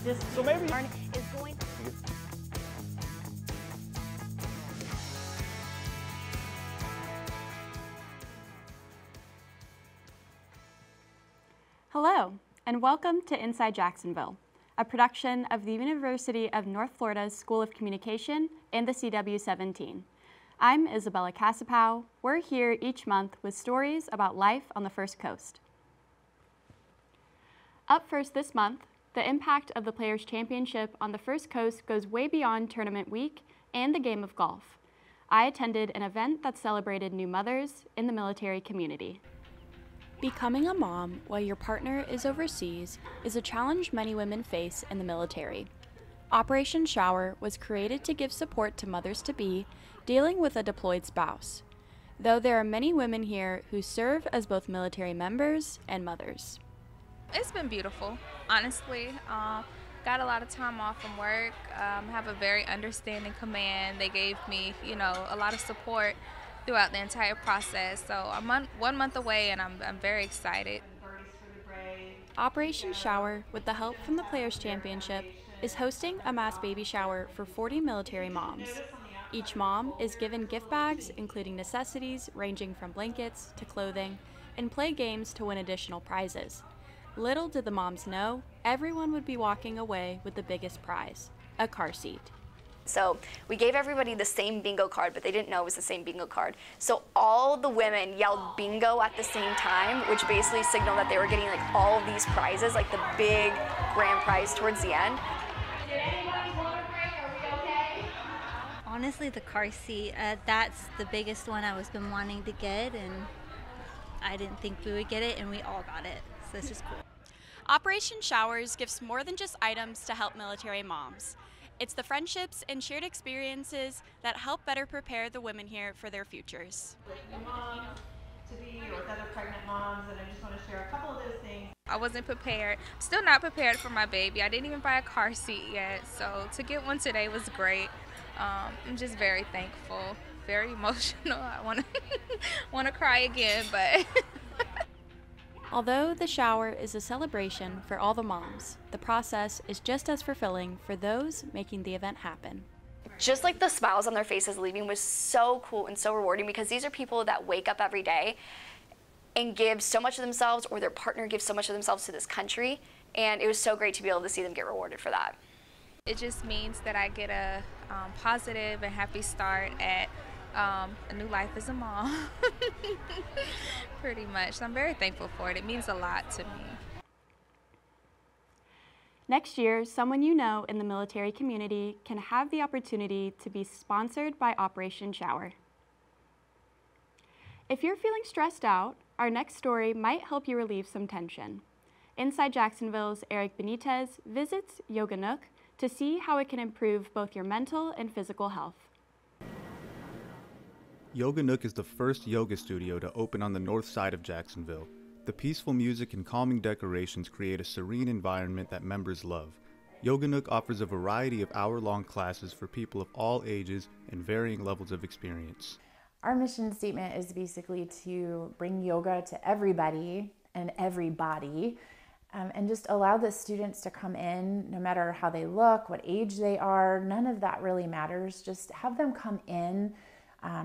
just so maybe is going. Hello, and welcome to Inside Jacksonville, a production of the University of North Florida's School of Communication and the CW17. I'm Isabella Casapow. We're here each month with stories about life on the First Coast. Up first this month, the impact of the Players' Championship on the First Coast goes way beyond tournament week and the game of golf. I attended an event that celebrated new mothers in the military community. Becoming a mom while your partner is overseas is a challenge many women face in the military. Operation Shower was created to give support to mothers-to-be dealing with a deployed spouse, though there are many women here who serve as both military members and mothers. It's been beautiful, honestly. Got a lot of time off from work, have a very understanding command. They gave me, a lot of support throughout the entire process. So I'm 1 month away and I'm very excited. Operation Shower, with the help from the Players' Championship, is hosting a mass baby shower for 40 military moms. Each mom is given gift bags including necessities ranging from blankets to clothing and play games to win additional prizes. Little did the moms know, everyone would be walking away with the biggest prize, a car seat. So we gave everybody the same bingo card, but they didn't know it was the same bingo card. So all the women yelled bingo at the same time, which basically signaled that they were getting like all of these prizes, like the big grand prize towards the end. Did anybody want a break? Are we okay? Honestly, the car seat, that's the biggest one I was been wanting to get, and I didn't think we would get it, and we all got it. So this is cool. Operation Showers gives more than just items to help military moms. It's the friendships and shared experiences that help better prepare the women here for their futures. With new moms to be or with other pregnant moms, and I just want to share a couple of those things. I wasn't prepared, still not prepared for my baby. I didn't even buy a car seat yet, so to get one today was great. I'm just very thankful, very emotional. I want to cry again, but. Although the shower is a celebration for all the moms, the process is just as fulfilling for those making the event happen. Just like the smiles on their faces leaving was so cool and so rewarding, because these are people that wake up every day and give so much of themselves, or their partner gives so much of themselves to this country, and it was so great to be able to see them get rewarded for that. It just means that I get a positive and happy start at a new life as a mom, pretty much. So I'm very thankful for it. It means a lot to me. Next year, someone you know in the military community can have the opportunity to be sponsored by Operation Shower. If you're feeling stressed out, our next story might help you relieve some tension. Inside Jacksonville's Eric Benitez visits Yoga Nook to see how it can improve both your mental and physical health. Yoga Nook is the first yoga studio to open on the north side of Jacksonville. The peaceful music and calming decorations create a serene environment that members love. Yoga Nook offers a variety of hour-long classes for people of all ages and varying levels of experience. Our mission statement is basically to bring yoga to everybody and everybody, and just allow the students to come in no matter how they look, what age they are. None of that really matters. Just have them come in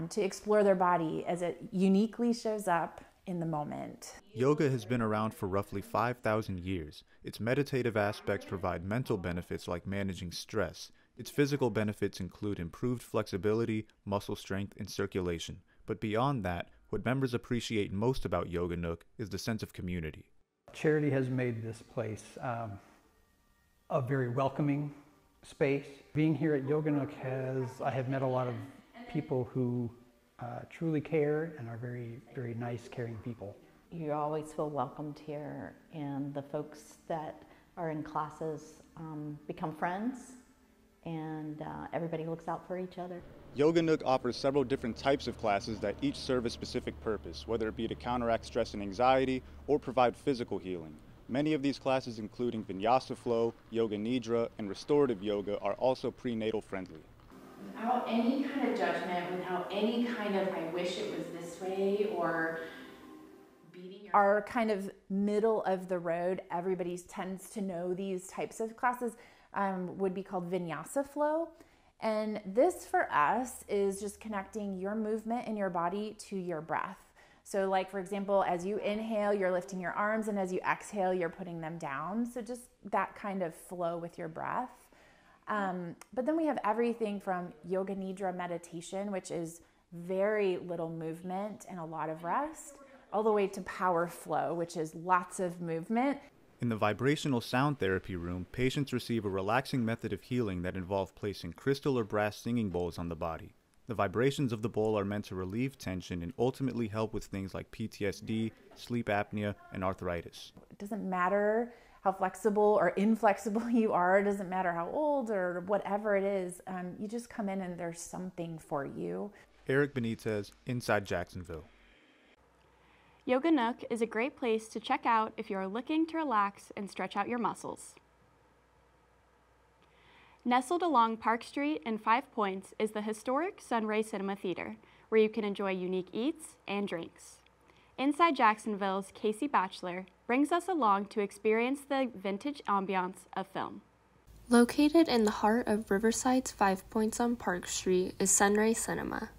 to explore their body as it uniquely shows up in the moment. Yoga has been around for roughly 5,000 years. Its meditative aspects provide mental benefits like managing stress. Its physical benefits include improved flexibility, muscle strength, and circulation. But beyond that, what members appreciate most about Yoga Nook is the sense of community. Charity has made this place a very welcoming space. Being here at Yoga Nook I have met a lot of people who truly care and are very, very nice, caring people. You always feel welcomed here, and the folks that are in classes become friends, and everybody looks out for each other. Yoga Nook offers several different types of classes that each serve a specific purpose, whether it be to counteract stress and anxiety or provide physical healing. Many of these classes, including Vinyasa Flow, Yoga Nidra, and Restorative Yoga, are also prenatal friendly. Without any kind of judgment, without any kind of I wish it was this way or beating our kind of middle of the road, everybody tends to know these types of classes. would be called vinyasa flow. And this for us is just connecting your movement in your body to your breath. So like, for example, as you inhale, you're lifting your arms, and as you exhale, you're putting them down. So just that kind of flow with your breath. But then we have everything from yoga nidra meditation, which is very little movement and a lot of rest, all the way to power flow, which is lots of movement. In the vibrational sound therapy room, patients receive a relaxing method of healing that involves placing crystal or brass singing bowls on the body. The vibrations of the bowl are meant to relieve tension and ultimately help with things like PTSD, sleep apnea, and arthritis. It doesn't matter how flexible or inflexible you are. It doesn't matter how old or whatever it is. You just come in and there's something for you. Eric Benitez, Inside Jacksonville. Yoga Nook is a great place to check out if you're looking to relax and stretch out your muscles. Nestled along Park Street in 5 Points is the historic Sunray Cinema Theater, where you can enjoy unique eats and drinks. Inside Jacksonville's Casey Batchelor brings us along to experience the vintage ambiance of film. Located in the heart of Riverside's 5 Points on Park Street is Sunray Cinema.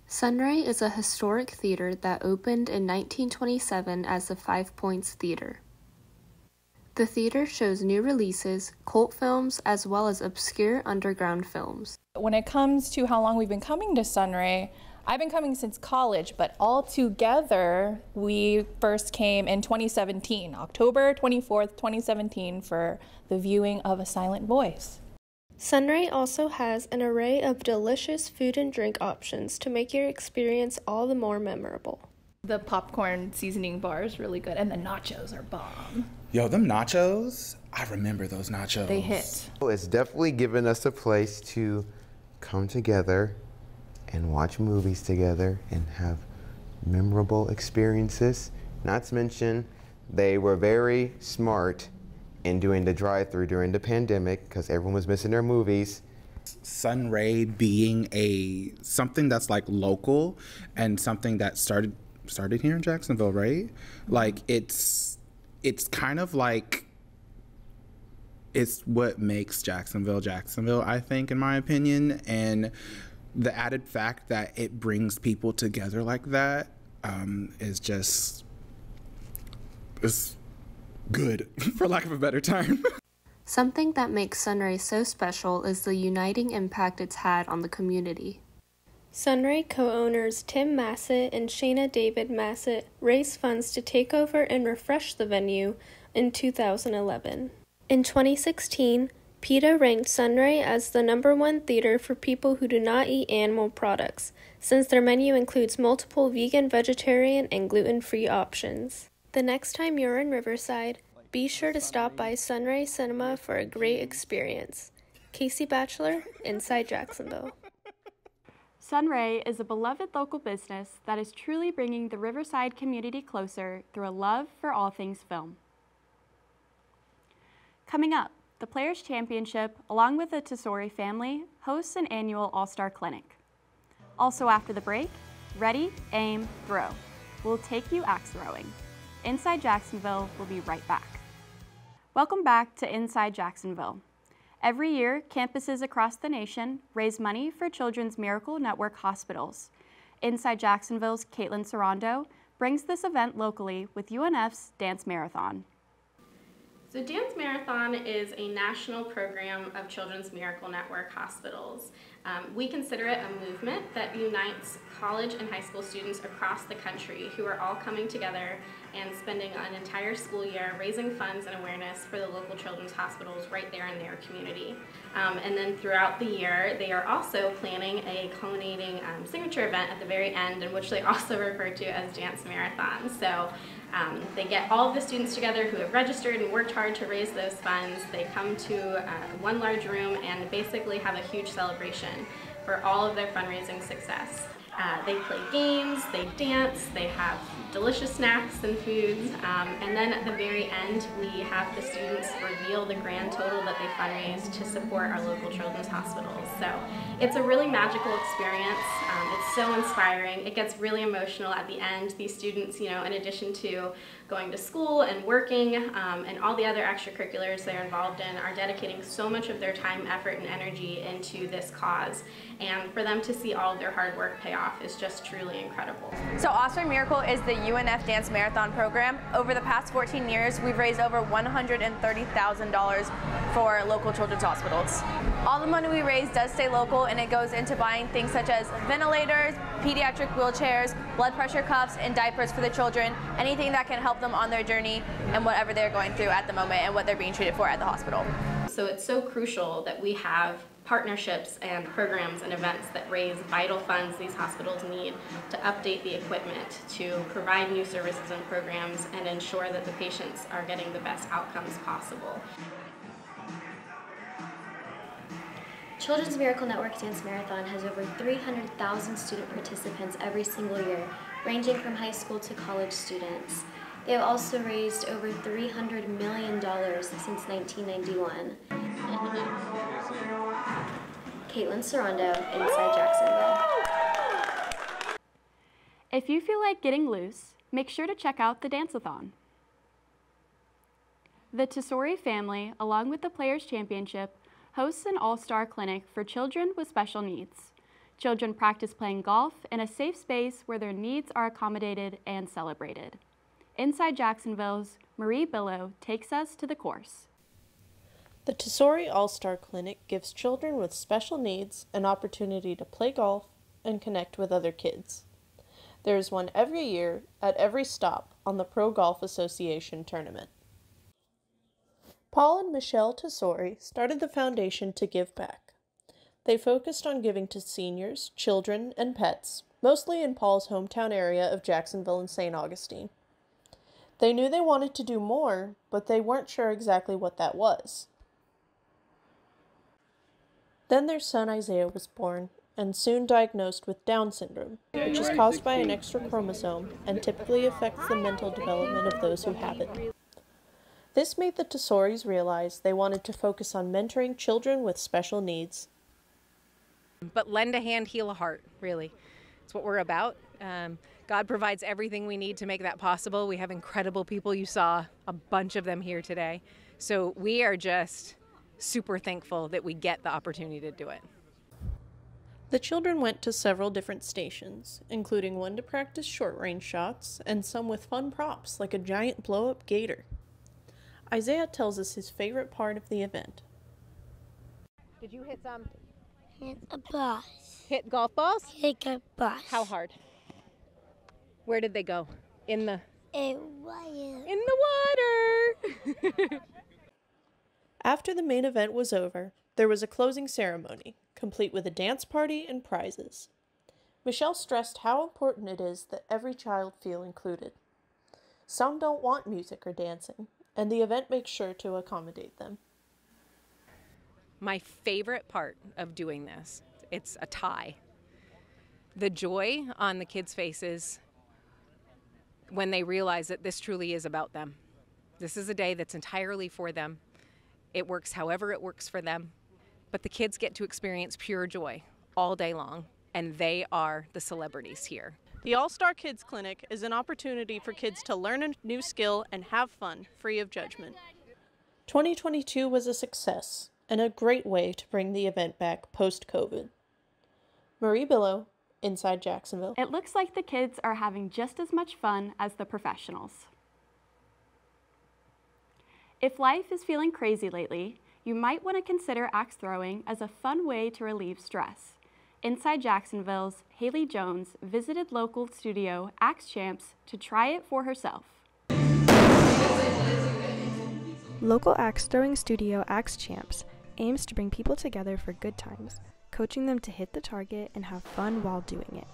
Sunray is a historic theater that opened in 1927 as the 5 Points Theater. The theater shows new releases, cult films, as well as obscure underground films. When it comes to how long we've been coming to Sunray, I've been coming since college, but all together we first came in 2017, October 24th, 2017, for the viewing of A Silent Voice. Sunray also has an array of delicious food and drink options to make your experience all the more memorable. The popcorn seasoning bar is really good, and the nachos are bomb. Yo, them nachos, I remember those nachos. They hit. It's definitely given us a place to come together and watch movies together and have memorable experiences. Not to mention, they were very smart in doing the drive-thru during the pandemic because everyone was missing their movies. Sunray being something that's like local and something that started here in Jacksonville, right? Like it's kind of like, it's what makes Jacksonville, I think, in my opinion. And the added fact that it brings people together like that is good, for lack of a better term. Something that makes Sunray so special is the uniting impact it's had on the community. Sunray co-owners Tim Massett and Shayna David Massett raised funds to take over and refresh the venue in 2011. In 2016, PETA ranked Sunray as the #1 theater for people who do not eat animal products, since their menu includes multiple vegan, vegetarian, and gluten-free options. The next time you're in Riverside, be sure to stop by Sunray Cinema for a great experience. Casey Batchelor, Inside Jacksonville. Sunray is a beloved local business that is truly bringing the Riverside community closer through a love for all things film. Coming up, the Players' Championship, along with the Tesori family, hosts an annual All-Star Clinic. Also after the break, Ready, Aim, Throw. We'll take you axe throwing. Inside Jacksonville will be right back. Welcome back to Inside Jacksonville. Every year, campuses across the nation raise money for Children's Miracle Network hospitals. Inside Jacksonville's Caitlin Sarando brings this event locally with UNF's Dance Marathon. So Dance Marathon is a national program of Children's Miracle Network hospitals. We consider it a movement that unites college and high school students across the country who are all coming together and spending an entire school year raising funds and awareness for the local children's hospitals right there in their community. And then throughout the year, they are also planning a culminating signature event at the very end, in which they also refer to as Dance Marathon. So they get all of the students together who have registered and worked hard to raise those funds. They come to one large room and basically have a huge celebration. for all of their fundraising success. They play games, they dance, they have delicious snacks and foods, and then at the very end we have the students reveal the grand total that they fundraised to support our local children's hospitals. So it's a really magical experience. It's so inspiring. It gets really emotional at the end. These students, you know, in addition to going to school and working and all the other extracurriculars they're involved in, are dedicating so much of their time, effort, and energy into this cause. And for them to see all of their hard work pay off is just truly incredible. So Offspring Miracle is the UNF Dance Marathon program. Over the past 14 years, we've raised over $130,000 for local children's hospitals. All the money we raise does stay local, and it goes into buying things such as ventilators, pediatric wheelchairs, blood pressure cuffs, and diapers for the children, anything that can help them on their journey and whatever they're going through at the moment and what they're being treated for at the hospital. So it's so crucial that we have partnerships and programs and events that raise vital funds these hospitals need to update the equipment, to provide new services and programs, and ensure that the patients are getting the best outcomes possible. Children's Miracle Network Dance Marathon has over 300,000 student participants every single year, ranging from high school to college students. They have also raised over $300 million since 1991. Caitlin Sorondo, Inside Jacksonville. If you feel like getting loose, make sure to check out the Dance-a-thon. The Tesori family, along with the Players' Championship, hosts an all-star clinic for children with special needs. Children practice playing golf in a safe space where their needs are accommodated and celebrated. Inside Jacksonville's Marie Billow takes us to the course. The Tesori All-Star Clinic gives children with special needs an opportunity to play golf and connect with other kids. There is one every year at every stop on the Pro Golf Association tournament. Paul and Michelle Tesori started the foundation to give back. They focused on giving to seniors, children, and pets, mostly in Paul's hometown area of Jacksonville and St. Augustine. They knew they wanted to do more, but they weren't sure exactly what that was. Then their son Isaiah was born, and soon diagnosed with Down syndrome, which is caused by an extra chromosome and typically affects the mental development of those who have it. This made the Tesoris realize they wanted to focus on mentoring children with special needs. But lend a hand, heal a heart, really. It's what we're about. God provides everything we need to make that possible. We have incredible people. You saw a bunch of them here today. So we are just super thankful that we get the opportunity to do it. The children went to several different stations, including one to practice short-range shots and some with fun props like a giant blow-up gator. Isaiah tells us his favorite part of the event. Did you hit some? Hit a bus. Hit golf balls? Hit a bus. How hard? Where did they go? In the water. In the water. After the main event was over, there was a closing ceremony, complete with a dance party and prizes. Michelle stressed how important it is that every child feel included. Some don't want music or dancing, and the event makes sure to accommodate them. My favorite part of doing this, it's a tie. The joy on the kids' faces when they realize that this truly is about them. This is a day that's entirely for them. It works however it works for them, but the kids get to experience pure joy all day long, and they are the celebrities here. The All-Star Kids Clinic is an opportunity for kids to learn a new skill and have fun, free of judgment. 2022 was a success, and a great way to bring the event back post-COVID. Marie Billow, Inside Jacksonville. It looks like the kids are having just as much fun as the professionals. If life is feeling crazy lately, you might want to consider axe throwing as a fun way to relieve stress. Inside Jacksonville's Haley Jones visited local studio Axe Champs to try it for herself. Local axe throwing studio Axe Champs aims to bring people together for good times, coaching them to hit the target and have fun while doing it.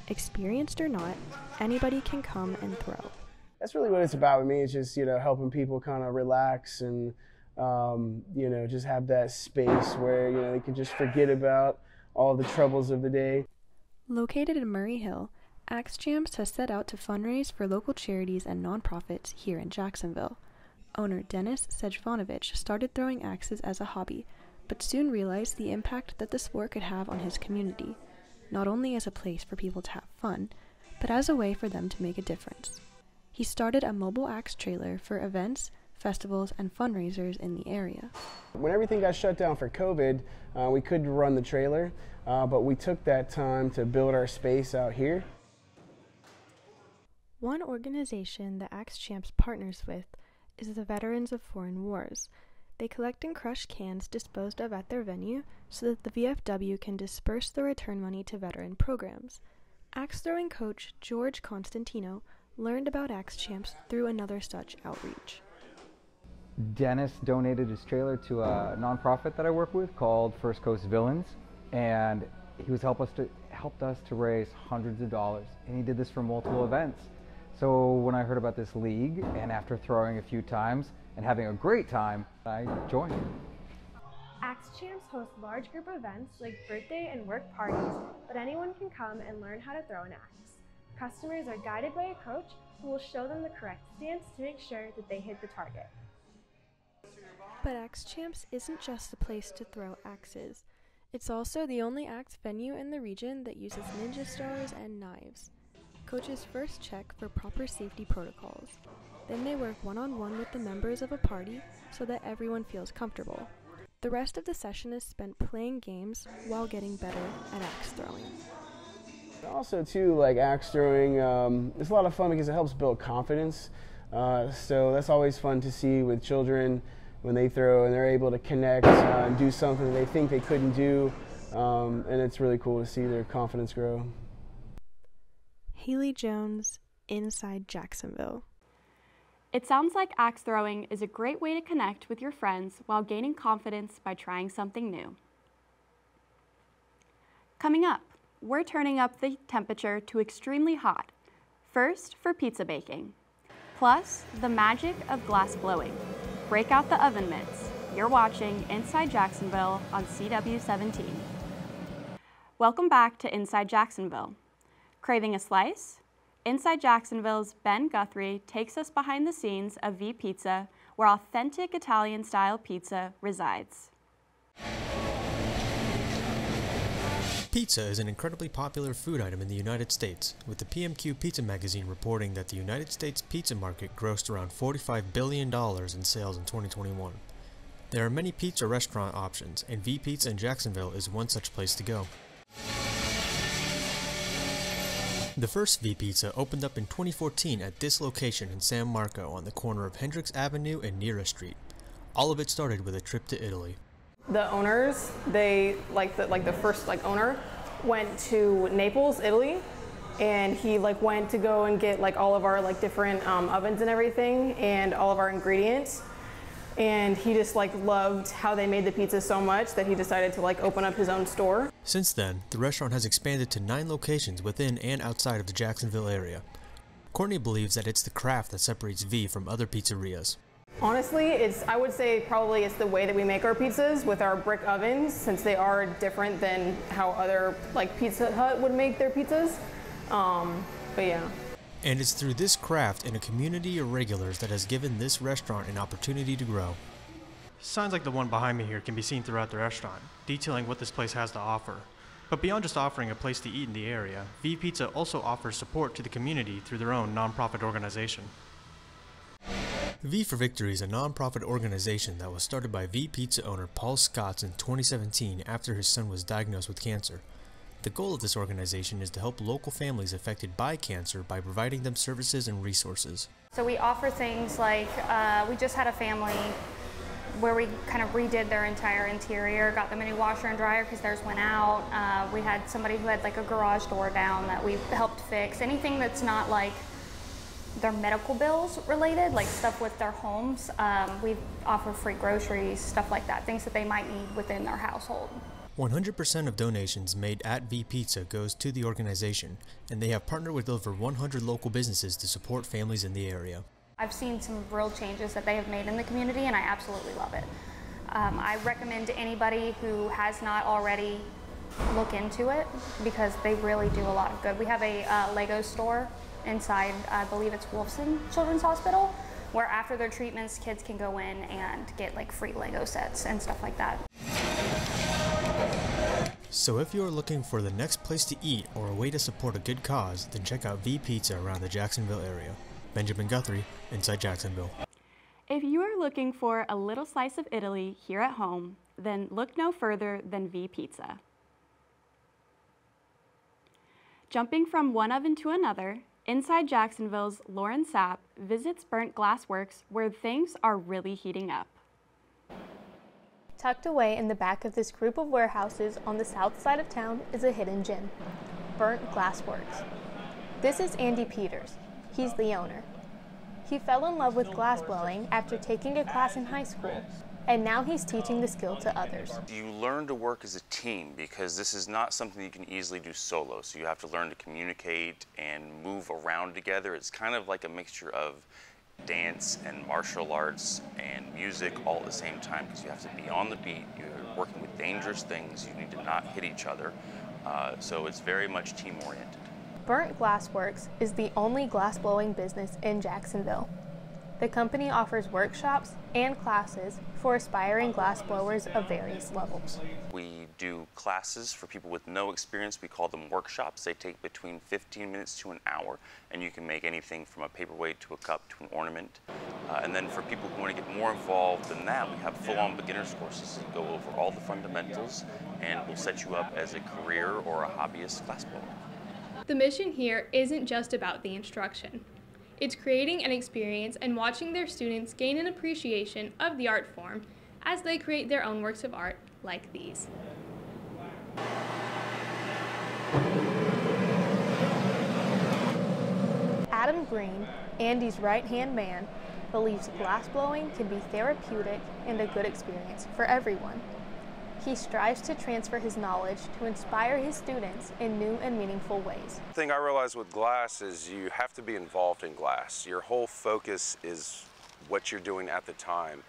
Experienced or not, anybody can come and throw. That's really what it's about with me. It's just, helping people kind of relax and, just have that space where, they can just forget about all the troubles of the day. Located in Murray Hill, Axe Champs has set out to fundraise for local charities and nonprofits here in Jacksonville. Owner Dennis Sejvanovich started throwing axes as a hobby, but soon realized the impact that the sport could have on his community, not only as a place for people to have fun, but as a way for them to make a difference. He started a mobile axe trailer for events, festivals, and fundraisers in the area. When everything got shut down for COVID, we couldn't run the trailer, but we took that time to build our space out here. One organization that Axe Champs partners with is the Veterans of Foreign Wars. They collect and crush cans disposed of at their venue so that the VFW can disperse the return money to veteran programs. Axe throwing coach George Constantino learned about Axe Champs through another such outreach. Dennis donated his trailer to a nonprofit that I work with called First Coast Villains, and he was helped us to raise hundreds of dollars, and he did this for multiple events. So when I heard about this league, and after throwing a few times and having a great time, I joined. Axe Champs hosts large group events like birthday and work parties, but anyone can come and learn how to throw an axe. Customers are guided by a coach who will show them the correct stance to make sure that they hit the target. But Axe Champs isn't just a place to throw axes. It's also the only axe venue in the region that uses ninja stars and knives. Coaches first check for proper safety protocols. Then they work one-on-one with the members of a party so that everyone feels comfortable. The rest of the session is spent playing games while getting better at axe throwing. Also too, like axe throwing, it's a lot of fun because it helps build confidence. So that's always fun to see with children when they throw and they're able to connect and do something that they think they couldn't do. And it's really cool to see their confidence grow. Haley Jones, Inside Jacksonville. It sounds like axe throwing is a great way to connect with your friends while gaining confidence by trying something new. Coming up, we're turning up the temperature to extremely hot, first for pizza baking. Plus, the magic of glass blowing. Break out the oven mitts. You're watching Inside Jacksonville on CW17. Welcome back to Inside Jacksonville. Craving a slice? Inside Jacksonville's Ben Guthrie takes us behind the scenes of V Pizza, where authentic Italian-style pizza resides. Pizza is an incredibly popular food item in the United States, with the PMQ Pizza magazine reporting that the United States pizza market grossed around $45 billion in sales in 2021. There are many pizza restaurant options, and V Pizza in Jacksonville is one such place to go. The first V Pizza opened up in 2014 at this location in San Marco on the corner of Hendricks Avenue and Nera Street. All of it started with a trip to Italy. The owners, the first owner went to Naples, Italy, and he went to go and get all of our different ovens and everything and all of our ingredients. And he just loved how they made the pizza so much that he decided to open up his own store. Since then, the restaurant has expanded to 9 locations within and outside of the Jacksonville area. Courtney believes that it's the craft that separates V from other pizzerias. Honestly, I would say probably it's the way that we make our pizzas with our brick ovens, since they are different than how other Pizza Hut would make their pizzas. But yeah. And it's through this craft and a community of regulars that has given this restaurant an opportunity to grow. Signs like the one behind me here can be seen throughout the restaurant, detailing what this place has to offer. But beyond just offering a place to eat in the area, V Pizza also offers support to the community through their own nonprofit organization. V for Victory is a nonprofit organization that was started by V Pizza owner Paul Scotts in 2017 after his son was diagnosed with cancer. The goal of this organization is to help local families affected by cancer by providing them services and resources. So we offer things like, we just had a family where we kind of redid their entire interior, got them a new washer and dryer because theirs went out. We had somebody who had a garage door down that we helped fix. Anything that's not their medical bills related, stuff with their homes. We offer free groceries, stuff like that, things that they might need within their household. 100% of donations made at V Pizza goes to the organization, and they have partnered with over 100 local businesses to support families in the area. I've seen some real changes that they have made in the community, and I absolutely love it. I recommend to anybody who has not already look into it because they really do a lot of good. We have a Lego store inside, I believe it's Wolfson Children's Hospital, where after their treatments, kids can go in and get like free Lego sets and stuff like that. So if you're looking for the next place to eat or a way to support a good cause, then check out V Pizza around the Jacksonville area. Benjamin Guthrie, Inside Jacksonville. If you are looking for a little slice of Italy here at home, then look no further than V Pizza. Jumping from one oven to another, Inside Jacksonville's Lauren Sapp visits Burnt Glass Works where things are really heating up. Tucked away in the back of this group of warehouses on the south side of town is a hidden gem, Burnt Glass Works. This is Andy Peters. He's the owner. He fell in love with glassblowing after taking a class in high school, and now he's teaching the skill to others. You learn to work as a team because this is not something you can easily do solo, so you have to learn to communicate and move around together. It's kind of like a mixture of dance and martial arts and music all at the same time because you have to be on the beat, you're working with dangerous things, you need to not hit each other, so it's very much team-oriented. Burnt Glass Works is the only glassblowing business in Jacksonville. The company offers workshops and classes for aspiring glassblowers of various levels. We do classes for people with no experience. We call them workshops. They take between 15 minutes to an hour, and you can make anything from a paperweight to a cup to an ornament. And then for people who want to get more involved than that, we have full-on beginners courses that go over all the fundamentals and will set you up as a career or a hobbyist glassblower. The mission here isn't just about the instruction. It's creating an experience and watching their students gain an appreciation of the art form as they create their own works of art like these. Adam Green, Andy's right-hand man, believes glassblowing can be therapeutic and a good experience for everyone. He strives to transfer his knowledge to inspire his students in new and meaningful ways. The thing I realized with glass is you have to be involved in glass. Your whole focus is what you're doing at the time.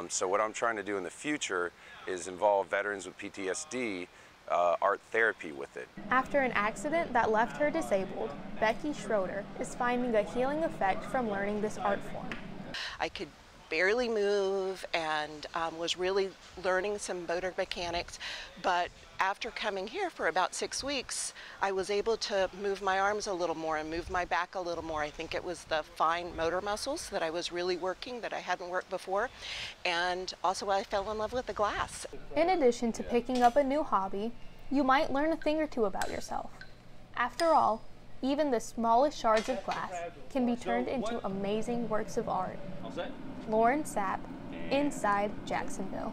So what I'm trying to do in the future is involve veterans with PTSD, art therapy with it. After an accident that left her disabled, Becky Schroeder is finding a healing effect from learning this art form. I could barely move and was really learning some motor mechanics, but after coming here for about 6 weeks, I was able to move my arms a little more and move my back a little more. I think it was the fine motor muscles that I was really working that I hadn't worked before, and also I fell in love with the glass. In addition to picking up a new hobby, you might learn a thing or two about yourself. After all, even the smallest shards of glass can be turned into amazing works of art. Lauren Sapp, Inside Jacksonville.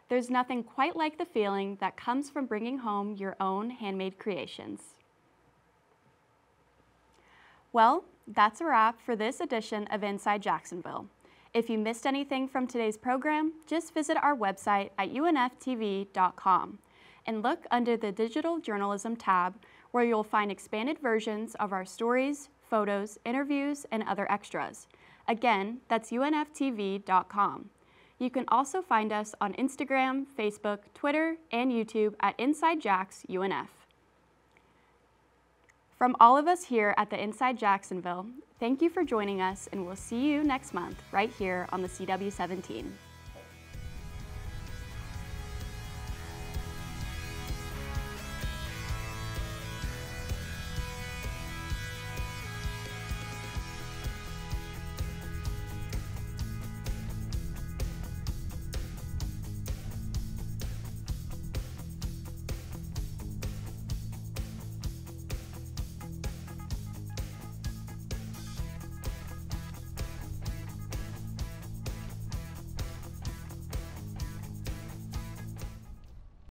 There's nothing quite like the feeling that comes from bringing home your own handmade creations. Well, that's a wrap for this edition of Inside Jacksonville. If you missed anything from today's program, just visit our website at unftv.com and look under the Digital Journalism tab, where you'll find expanded versions of our stories, photos, interviews, and other extras. Again, that's unftv.com. You can also find us on Instagram, Facebook, Twitter, and YouTube at InsideJacksUNF. From all of us here at the Inside Jacksonville, thank you for joining us, and we'll see you next month right here on the CW17.